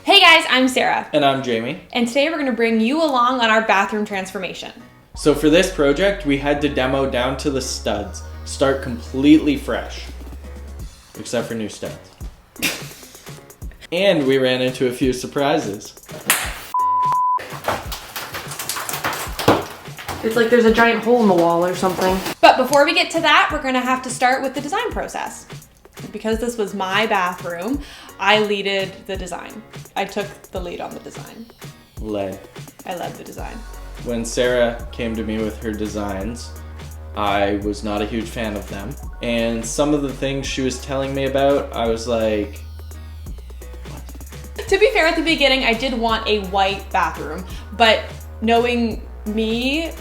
Hey guys, I'm Sarah. And I'm Jamie. And today we're going to bring you along on our bathroom transformation. So for this project, we had to demo down to the studs. Start completely fresh. Except for new studs. And we ran into a few surprises. It's like there's a giant hole in the wall or something. But before we get to that, we're going to have to start with the design process. Because this was my bathroom, I leaded the design. I took the lead on the design. I led the design. When Sarah came to me with her designs, I was not a huge fan of them. And some of the things she was telling me about, I was like, what? To be fair, at the beginning, I did want a white bathroom, but knowing me,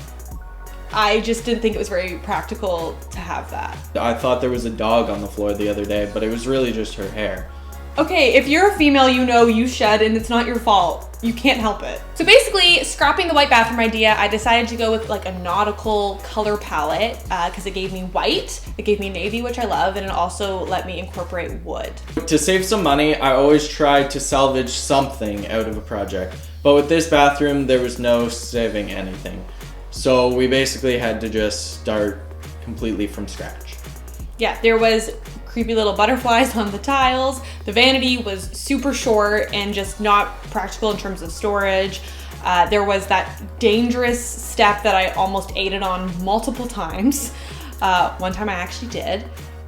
I just didn't think it was very practical to have that. I thought there was a dog on the floor the other day, but it was really just her hair. Okay, if you're a female, you know you shed and it's not your fault. You can't help it. So basically, scrapping the white bathroom idea, I decided to go with like a nautical color palette because it gave me white, it gave me navy, which I love, and it also let me incorporate wood. To save some money, I always try to salvage something out of a project. But with this bathroom, there was no saving anything. So we basically had to just start completely from scratch. Yeah, there was creepy little butterflies on the tiles. The vanity was super short and just not practical in terms of storage. There was that dangerous step that I almost ate it on multiple times. One time I actually did.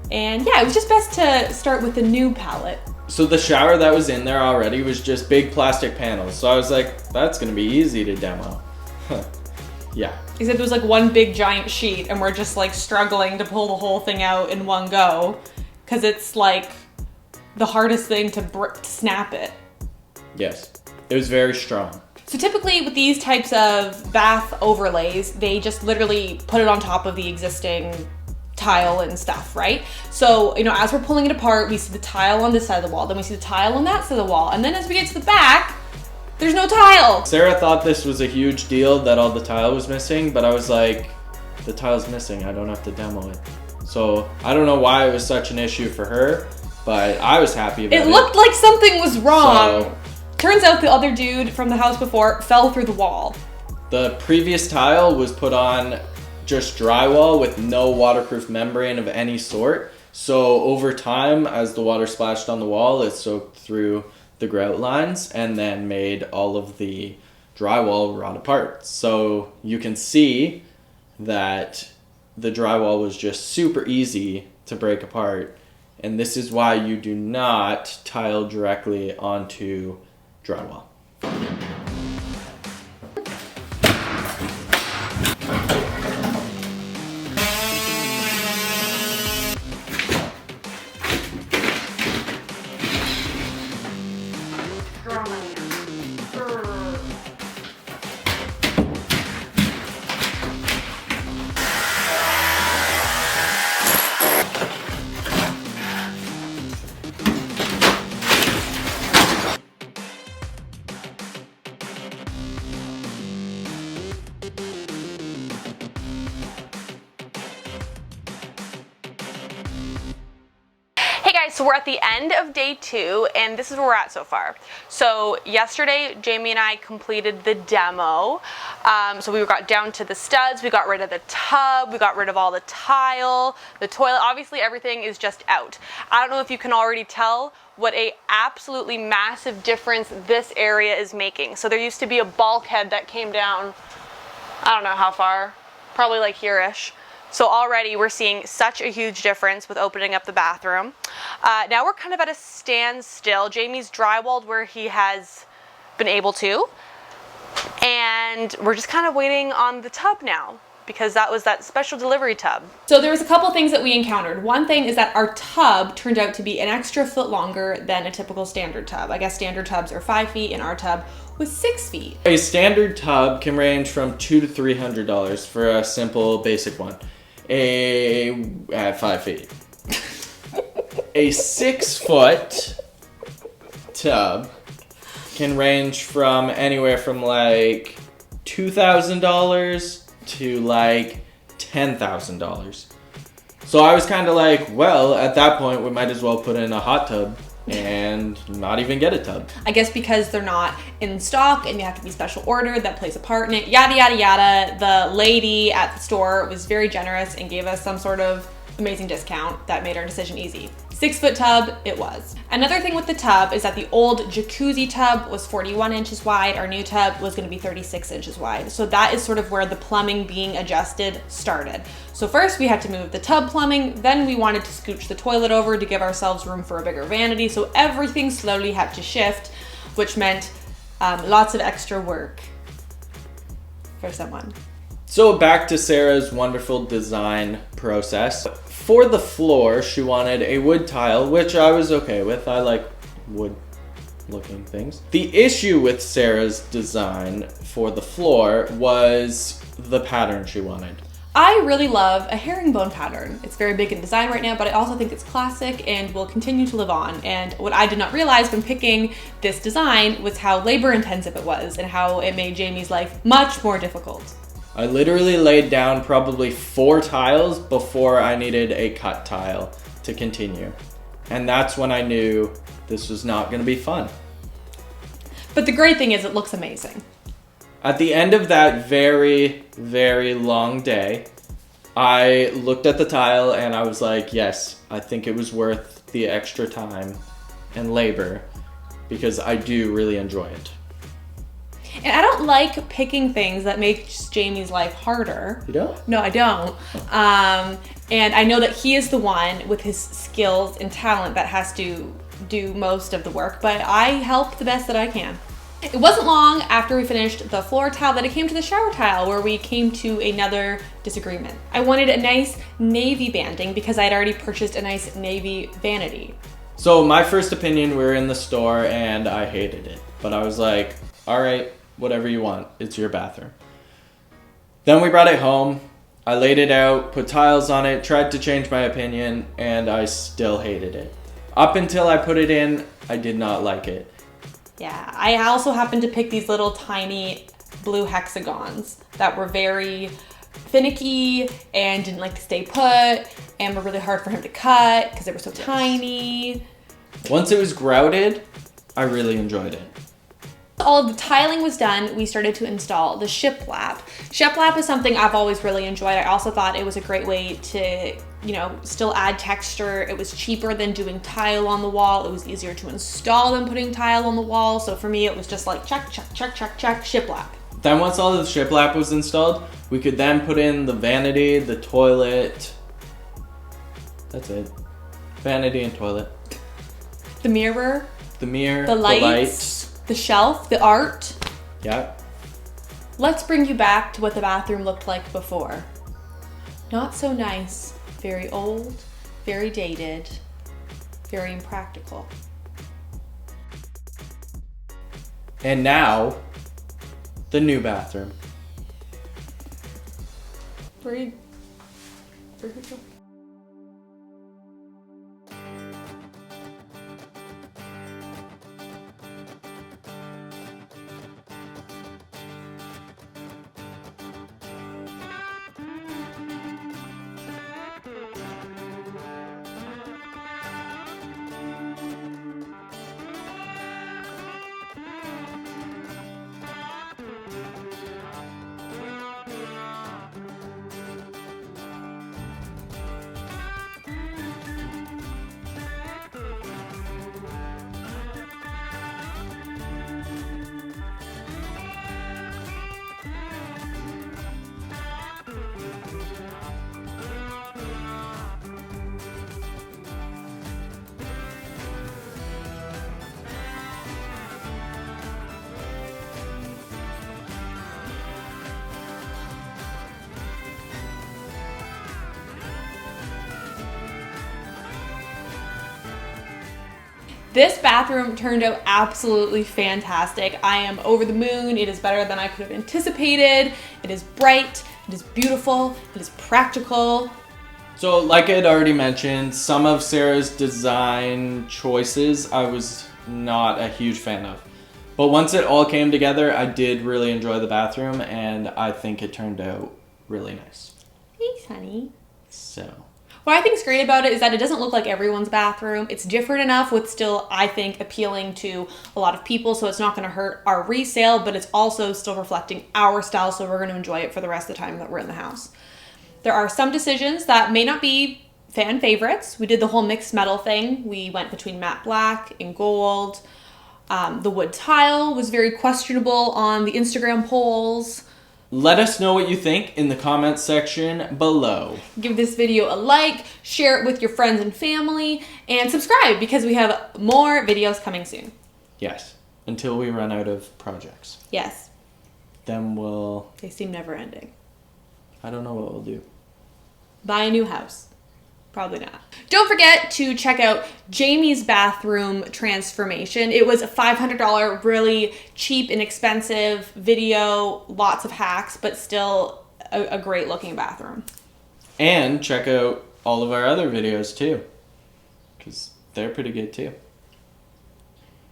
And yeah, it was just best to start with the new palette. So the shower that was in there already was just big plastic panels. So I was like, that's gonna be easy to demo. Yeah. Except it was like one big giant sheet and we're just like struggling to pull the whole thing out in one go. Cause it's like the hardest thing to snap it. Yes, it was very strong. So typically with these types of bath overlays, they just literally put it on top of the existing tile and stuff, right? So, you know, as we're pulling it apart, we see the tile on this side of the wall, then we see the tile on that side of the wall. And then as we get to the back, there's no tile. Sarah thought this was a huge deal that all the tile was missing, but I was like, the tile's missing, I don't have to demo it. So I don't know why it was such an issue for her, but I was happy about it. It looked like something was wrong. So, turns out the other dude from the house before fell through the wall. The previous tile was put on just drywall with no waterproof membrane of any sort. So over time, as the water splashed on the wall, it soaked through the grout lines and then made all of the drywall rot apart. So you can see that the drywall was just super easy to break apart. And this is why you do not tile directly onto drywall. So we're at the end of day 2 and this is where we're at so far. So yesterday, Jamie and I completed the demo. So we got down to the studs, we got rid of the tub, we got rid of all the tile, the toilet, obviously everything is just out. I don't know if you can already tell what a absolutely massive difference this area is making. So there used to be a bulkhead that came down, I don't know how far, probably like here-ish. So already we're seeing such a huge difference with opening up the bathroom. Now we're kind of at a standstill. Jamie's drywalled where he has been able to. And we're just kind of waiting on the tub now because that was that special delivery tub. So there was a couple things that we encountered. One thing is that our tub turned out to be an extra foot longer than a typical standard tub. I guess standard tubs are 5 feet and our tub was 6 feet. A standard tub can range from $200 to $300 for a simple basic one. At 5 feet. A 6 foot tub can range from anywhere from like $2,000 to like $10,000. So I was kind of like, well, at that point we might as well put in a hot tub and not even get a tub. I guess because they're not in stock and you have to be special ordered, that plays a part in it. Yada, yada, yada. The lady at the store was very generous and gave us some sort of amazing discount that made our decision easy. 6-foot tub, it was. Another thing with the tub is that the old jacuzzi tub was 41 inches wide. Our new tub was gonna be 36 inches wide. So that is sort of where the plumbing being adjusted started. So first we had to move the tub plumbing, then we wanted to scooch the toilet over to give ourselves room for a bigger vanity. So everything slowly had to shift, which meant lots of extra work for someone. So back to Sarah's wonderful design process. For the floor, she wanted a wood tile, which I was okay with. I like wood looking things. The issue with Sarah's design for the floor was the pattern she wanted. I really love a herringbone pattern. It's very big in design right now, but I also think it's classic and will continue to live on. And what I did not realize when picking this design was how labor intensive it was and how it made Jamie's life much more difficult. I literally laid down probably 4 tiles before I needed a cut tile to continue. And that's when I knew this was not gonna be fun. But the great thing is it looks amazing. At the end of that very, very long day, I looked at the tile and I was like, yes, I think it was worth the extra time and labor because I do really enjoy it. And I don't like picking things that make Jamie's life harder. You don't? No, I don't. And I know that he is the one with his skills and talent that has to do most of the work, but I help the best that I can. It wasn't long after we finished the floor tile that it came to the shower tile where we came to another disagreement. I wanted a nice navy banding because I had already purchased a nice navy vanity. So my first opinion, we were in the store and I hated it. But I was like, all right, whatever you want, it's your bathroom. Then we brought it home. I laid it out, put tiles on it, tried to change my opinion, and I still hated it. Up until I put it in, I did not like it. Yeah, I also happened to pick these little tiny blue hexagons that were very finicky and didn't like to stay put and were really hard for him to cut because they were so tiny. Once it was grouted, I really enjoyed it. All of the tiling was done, we started to install the Shiplap. Shiplap is something I've always really enjoyed. I also thought it was a great way to, you know, still add texture. It was cheaper than doing tile on the wall. It was easier to install than putting tile on the wall. So for me, it was just like check, check, check, check, check, Shiplap. Then once all of the shiplap was installed, we could then put in the vanity, the toilet. That's it. Vanity and toilet. The mirror. The mirror. The lights. The shelf. The art. Yeah. Let's bring you back to what the bathroom looked like before. Not so nice. Very old. Very dated. Very impractical. And now, the new bathroom. Where you go? This bathroom turned out absolutely fantastic. I am over the moon. It is better than I could have anticipated. It is bright, it is beautiful, it is practical. So like I had already mentioned, some of Sarah's design choices I was not a huge fan of. But once it all came together, I did really enjoy the bathroom and I think it turned out really nice. Thanks, honey. So. What I think is great about it is that it doesn't look like everyone's bathroom. It's different enough with still, I think, appealing to a lot of people, so it's not going to hurt our resale, but it's also still reflecting our style, so we're going to enjoy it for the rest of the time that we're in the house. There are some decisions that may not be fan favorites. We did the whole mixed metal thing. We went between matte black and gold. The wood tile was very questionable on the Instagram polls. Let us know what you think in the comments section below. Give this video a like, share it with your friends and family, and subscribe because we have more videos coming soon. Yes, until we run out of projects. Yes. Then we'll... They seem never ending. I don't know what we'll do. Buy a new house. Probably not. Don't forget to check out Jamie's bathroom transformation. It was a $500, really cheap, inexpensive video, lots of hacks, but still a great looking bathroom. And check out all of our other videos too, because they're pretty good too.